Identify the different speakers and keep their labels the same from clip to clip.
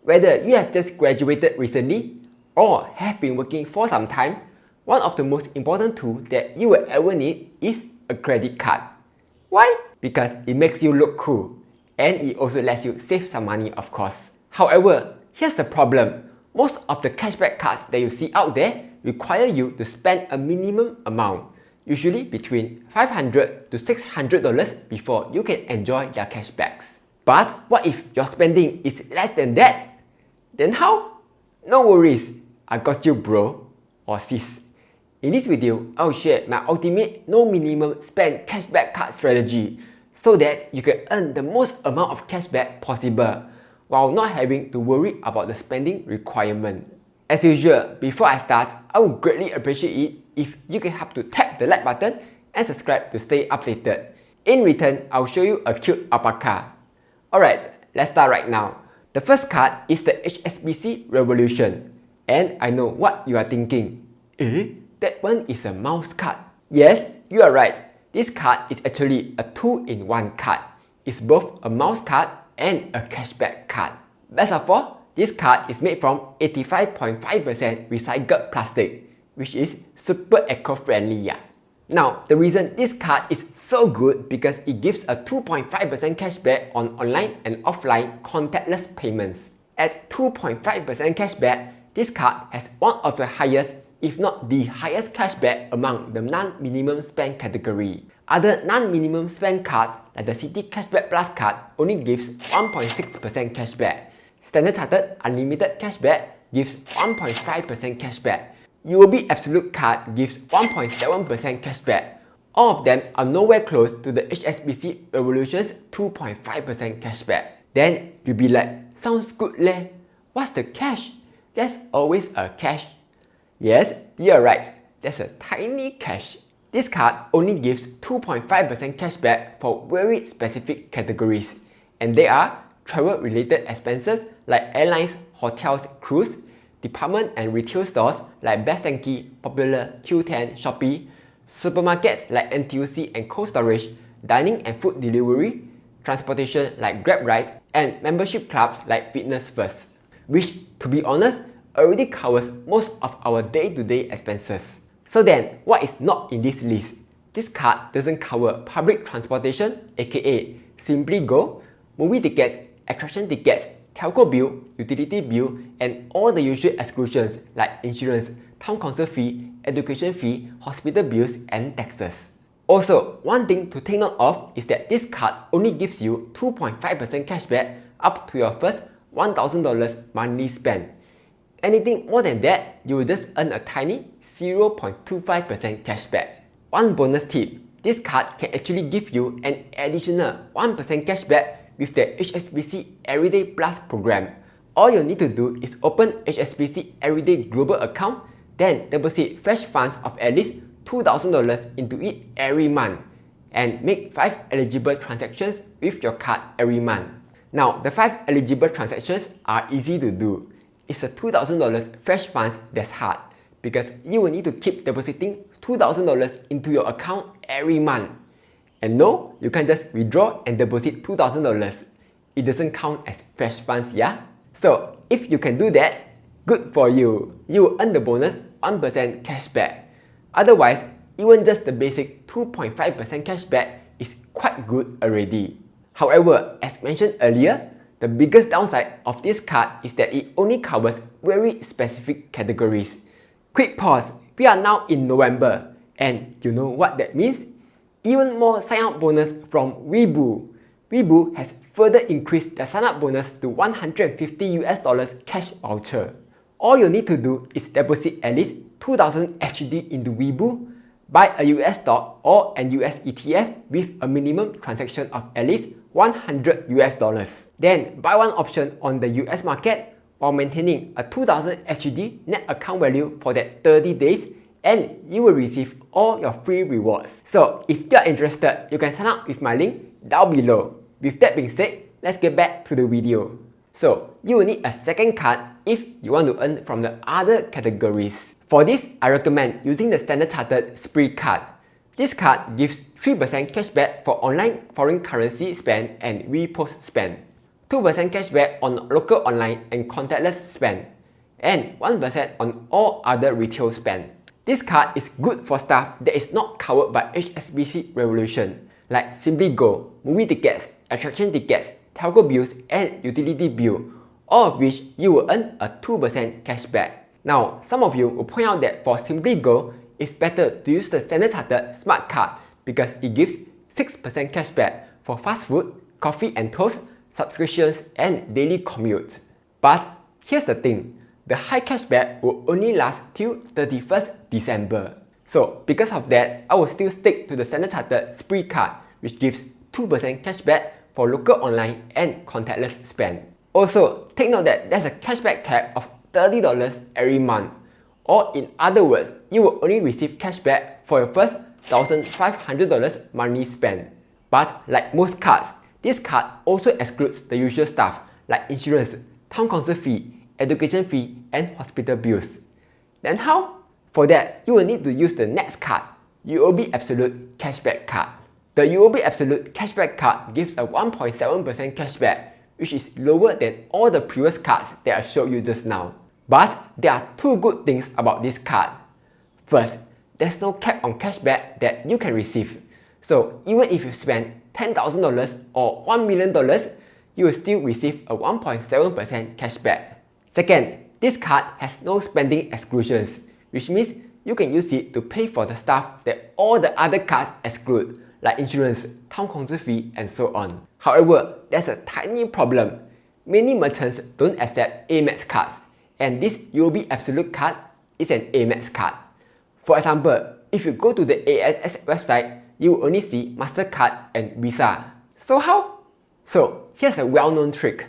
Speaker 1: Whether you have just graduated recently or have been working for some time, one of the most important tools that you will ever need is a credit card. Why? Because it makes you look cool, and it also lets you save some money, of course. However, here's the problem. Most of the cashback cards that you see out there require you to spend a minimum amount, usually between $500 to $600 before you can enjoy their cashbacks. But what if your spending is less than that? Then how? No worries, I got you, bro or sis. In this video, I'll share my ultimate no minimum spend cashback card strategy so that you can earn the most amount of cashback possible while not having to worry about the spending requirement. As usual, before I start, I would greatly appreciate it if you can help to tap the like button and subscribe to stay updated. In return, I'll show you a cute alpaca. Alright, let's start right now. The first card is the HSBC Revolution. And I know what you are thinking. That one is a mouse card. Yes, you are right. This card is actually a 2-in-1 card. It's both a mouse card and a cashback card. Best of all, this card is made from 85.5% recycled plastic, which is super eco-friendly. Now, the reason this card is so good because it gives a 2.5% cashback on online and offline contactless payments. At 2.5% cashback, this card has one of the highest, if not the highest cashback among the non-minimum spend category. Other non-minimum spend cards like the Citi Cashback Plus card only gives 1.6% cashback. Standard Chartered Unlimited Cashback gives 1.5% cashback. UOB Absolute card gives 1.7% cashback. All of them are nowhere close to the HSBC Revolution's 2.5% cashback. Then you'll be like, sounds good leh. What's the cash? There's always a cash. Yes, you're right. There's a tiny cash. This card only gives 2.5% cashback for very specific categories. And they are travel-related expenses like airlines, hotels, cruise, department and retail stores like Best Denki, Popular, Q10, Shopee, supermarkets like NTUC and Cold Storage, dining and food delivery, transportation like Grab Rides, and membership clubs like Fitness First, which, to be honest, already covers most of our day-to-day expenses. So then, what is not in this list? This card doesn't cover public transportation, aka Simply Go, movie tickets, attraction tickets, telco bill, utility bill, and all the usual exclusions like insurance, town council fee, education fee, hospital bills, and taxes. Also, one thing to take note of is that this card only gives you 2.5% cashback up to your first $1,000 monthly spend. Anything more than that, you will just earn a tiny 0.25% cashback. One bonus tip, this card can actually give you an additional 1% cashback with the HSBC Everyday Plus program. All you need to do is open HSBC Everyday Global account, then deposit fresh funds of at least $2,000 into it every month, and make 5 eligible transactions with your card every month. Now, the 5 eligible transactions are easy to do. It's a $2,000 fresh funds that's hard, because you will need to keep depositing $2,000 into your account every month. And no, you can't just withdraw and deposit $2,000. It doesn't count as fresh funds, yeah? So, if you can do that, good for you. You will earn the bonus 1% cashback. Otherwise, even just the basic 2.5% cashback is quite good already. However, as mentioned earlier, the biggest downside of this card is that it only covers very specific categories. Quick pause, we are now in November, and you know what that means? Even more sign-up bonus from Weibo. Weibo has further increased their sign-up bonus to $150 cash voucher. All you need to do is deposit at least 2,000 SGD into Weibo, buy a US stock or an US ETF with a minimum transaction of at least $100. Then buy one option on the US market while maintaining a 2,000 SGD net account value for that 30 days, and you will receive all your free rewards. So if you are interested, you can sign up with my link down below. With that being said, let's get back to the video. So you will need a second card if you want to earn from the other categories. For this, I recommend using the Standard Chartered Spree card. This card gives 3% cashback for online foreign currency spend and repost spend, 2% cashback on local online and contactless spend, and 1% on all other retail spend. This card is good for stuff that is not covered by HSBC Revolution, like Simply Go, movie tickets, attraction tickets, telco bills, and utility bill, all of which you will earn a 2% cashback. Now, some of you will point out that for Simply Go, it's better to use the Standard Chartered Smart Card because it gives 6% cashback for fast food, coffee and toast, subscriptions, and daily commutes. But here's the thing, the high cashback will only last till 31st December. So because of that, I will still stick to the Standard Chartered Spree card, which gives 2% cashback for local online and contactless spend. Also, take note that there's a cashback cap of $30 every month. Or in other words, you will only receive cashback for your first $1,500 monthly spend. But like most cards, this card also excludes the usual stuff like insurance, town council fee, education fee, and hospital bills. Then how? For that, you will need to use the next card, UOB Absolute Cashback Card. The UOB Absolute Cashback Card gives a 1.7% cashback, which is lower than all the previous cards that I showed you just now. But there are two good things about this card. First, there's no cap on cashback that you can receive. So even if you spend $10,000 or $1 million, you will still receive a 1.7% cashback. Second, this card has no spending exclusions, which means you can use it to pay for the stuff that all the other cards exclude, like insurance, town council fee, and so on. However, there's a tiny problem. Many merchants don't accept Amex cards, and this UOB Absolute card is an Amex card. For example, if you go to the ASS website, you will only see MasterCard and Visa. So how? So here's a well-known trick.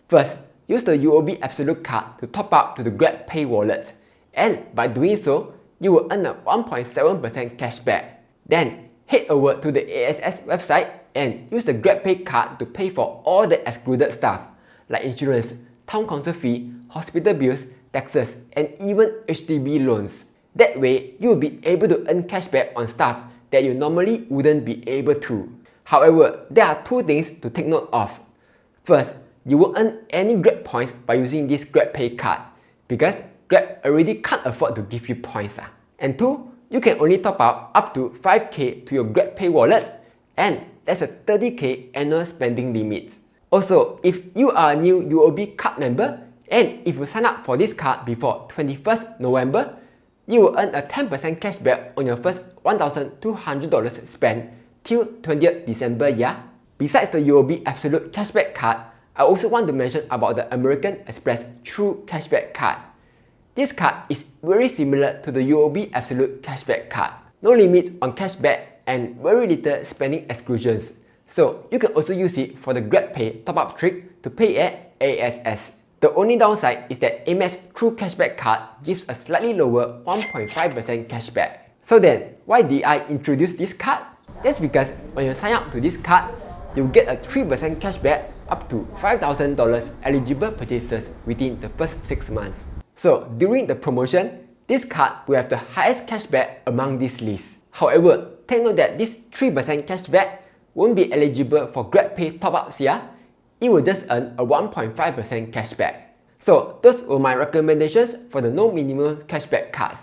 Speaker 1: First, use the UOB Absolute card to top up to the GrabPay wallet, and by doing so, you will earn a 1.7% cashback. Then head over to the ASS website and use the GrabPay card to pay for all the excluded stuff like insurance, town council fee, hospital bills, taxes, and even HDB loans. That way, you will be able to earn cashback on stuff that you normally wouldn't be able to. However, there are two things to take note of. First, you won't earn any Grab points by using this GrabPay card because Grab already can't afford to give you points. And two, you can only top up to 5k to your GrabPay wallet, and there's a 30k annual spending limit. Also, if you are a new UOB card member and if you sign up for this card before 21st November, you will earn a 10% cashback on your first $1,200 spent till 20th December, yeah? Besides the UOB Absolute Cashback Card, I also want to mention about the American Express True Cashback Card. This card is very similar to the UOB Absolute Cashback Card. No limit on cashback and very little spending exclusions. So you can also use it for the GrabPay top-up trick to pay at ASS. The only downside is that Amex True Cashback Card gives a slightly lower 1.5% cashback. So then, why did I introduce this card? That's because when you sign up to this card, you'll get a 3% cashback up to $5,000 eligible purchases within the first 6 months. So during the promotion, this card will have the highest cashback among this list. However, take note that this 3% cashback won't be eligible for GrabPay top-ups here. It will just earn a 1.5% cashback. So those were my recommendations for the no minimum cashback cards.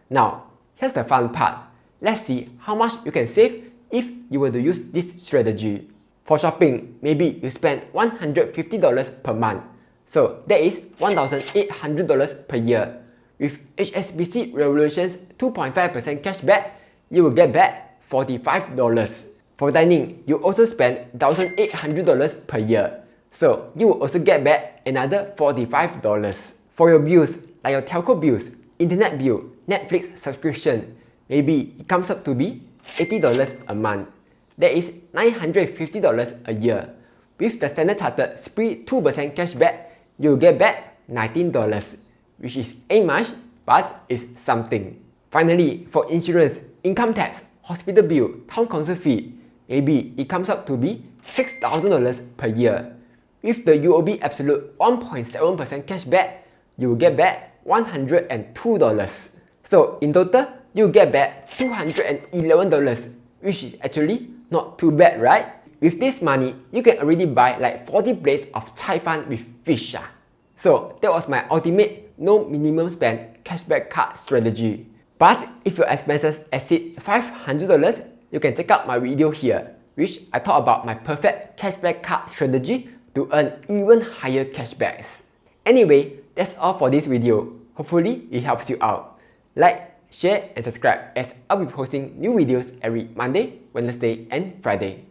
Speaker 1: Now, here's the fun part. Let's see how much you can save if you were to use this strategy. For shopping, maybe you spend $150 per month. So that is $1,800 per year. With HSBC Revolution's 2.5% cashback, you will get back $45. For dining, you also spend $1,800 per year. So you will also get back another $45. For your bills, like your telco bills, internet bill, Netflix subscription, maybe it comes up to be $80 a month. That is $950 a year. With the Standard Chartered Spree 2% cashback, you'll get back $19, which is ain't much, but is something. Finally, for insurance, income tax, hospital bill, town council fee, maybe it comes up to be $6,000 per year. With the UOB Absolute 1.7% cashback, you will get back $102. So in total, you get back $211, which is actually not too bad, right? with this money, you can already buy like 40 plates of chai fan with fish. So that was my ultimate no minimum spend cashback card strategy. But if your expenses exceed $500, you can check out my video here, which I talk about my perfect cashback card strategy to earn even higher cashbacks. Anyway, that's all for this video. Hopefully it helps you out. Like, share and subscribe as I'll be posting new videos every Monday, Wednesday and Friday.